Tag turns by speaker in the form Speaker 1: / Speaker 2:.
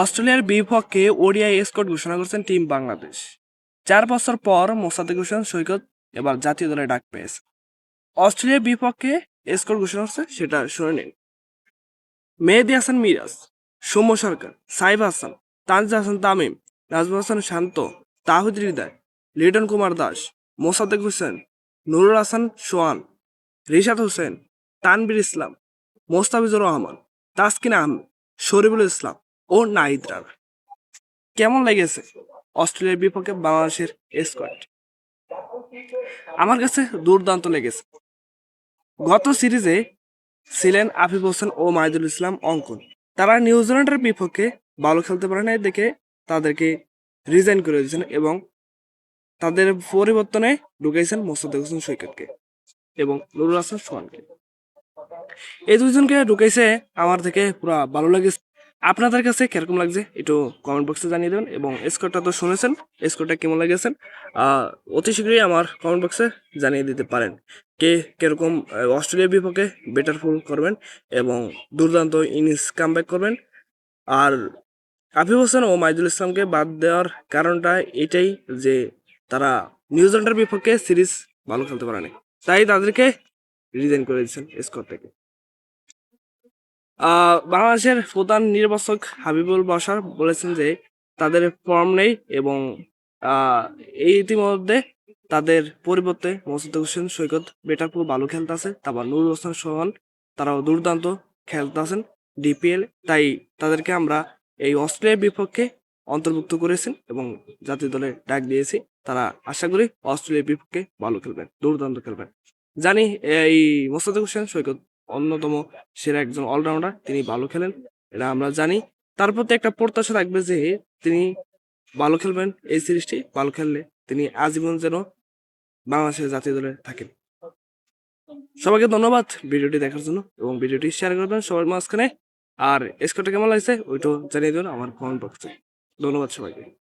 Speaker 1: অস্ট্রেলিয়ার বিপক্ষে ODI squad ঘোষণা করেছেন টিম বাংলাদেশ। 4 বছর পর মোসাদ্দেক হোসেন সৈকত এবার জাতীয় দলে ডাক পেয়েছে। অস্ট্রেলিয়ার বিপক্ষে স্কোয়াড ঘোষণা করছে, সেটা শুনে নিন। মেহেদী হাসান মিরাজ, সৌম্য সরকার, সাইফ হাসান, তানজিদ হাসান তামিম, নাজমুল হাসান শান্ত, তাহিদ হৃদয়, লিটন কুমার দাস, মোসাদ্দেক হোসেন, নুরুল হাসান সোহান, রিশাদ হোসেন, তানভীর ইসলাম, মোস্তাফিজুর রহমান, তাসকিন আহমেদ, শরীফুল ইসলাম ও নাহিদ রানা। কেমন লেগেছে অস্ট্রেলিয়ার বিপক্ষে বাংলাদেশের স্কোয়াড? আমার কাছে দুর্দান্ত লেগেছে। গত সিরিজে ছিলেন আফিফ হোসেন ও মাহিদুল ইসলাম অঙ্কন। তারা নিউজিল্যান্ডের বিপক্ষে ভালো খেলতে পারে নাই দেখে তাদেরকে রিজাইন করে দিয়েছেন এবং তাদের পরিবর্তনে ঢুকেছেন মোসাদ্দেক হোসেন সৈকতকে এবং নুরুল হাসান সোহানকে। এই দুইজনকে ঢুকেছে আমার থেকে পুরো ভালো লেগেছে। আপনাদের কাছে কিরকম লাগছে একটু কমেন্ট বক্সে জানিয়ে দেবেন এবং স্কোরটা তো শুনেছেন, স্কোরটা কেমন লেগেছেন অতি শীঘ্রই আমার কমেন্ট বক্সে জানিয়ে দিতে পারেন। কে কিরকম অস্ট্রেলিয়ার বিপক্ষে বেটার ফুল করবেন এবং দুর্দান্ত ইনিংস কামব্যাক করবেন। আর আফিফ হোসেন ও মাহিদুল ইসলামকে বাদ দেওয়ার কারণটা এটাই যে তারা নিউজিল্যান্ডের বিপক্ষে সিরিজ ভালো খেলতে পারেনি, তাই তাদেরকে রিজাইন করে দিচ্ছেন স্কোর থেকে। বাংলাদেশের প্রধান নির্বাচক হাবিবুল বাশার বলেছেন যে তাদের ফর্ম নেই এবং এই ইতিমধ্যে তাদের পরিবর্তে মোসাদ্দেক হোসেন সৈকত বেটার পুরো ভালো খেলতেছে, তারপর নুরুল হাসান সোহান তারাও দুর্দান্ত খেলতেছেন ডিপিএল, তাই তাদেরকে আমরা এই অস্ট্রেলিয়ার বিপক্ষে অন্তর্ভুক্ত করেছেন এবং জাতীয় দলে ডাক দিয়েছি। তারা আশা করি অস্ট্রেলিয়ার বিপক্ষে ভালো খেলবেন, দুর্দান্ত খেলবেন। জানি এই মোসাদ্দেক হোসেন সৈকত অন্যতম সেরা একজন অলরাউন্ডার, তিনি ভালো খেলেন, এটা আমরা জানি। তার প্রতি একটা প্রত্যাশা থাকবে যে তিনি ভালো খেলবেন, এই সিরিজটি ভালো খেললে তিনি আজীবন যেন বাংলাদেশের জাতীয় দলে থাকেন। সবাইকে ধন্যবাদ ভিডিওটি দেখার জন্য এবং ভিডিওটি শেয়ার করবেন সবার মাঝখানে। আর স্কোরটা কেমন লাগছে ওইটাও জানিয়ে দেবেন আমার কমেন্ট বক্সে। ধন্যবাদ সবাইকে।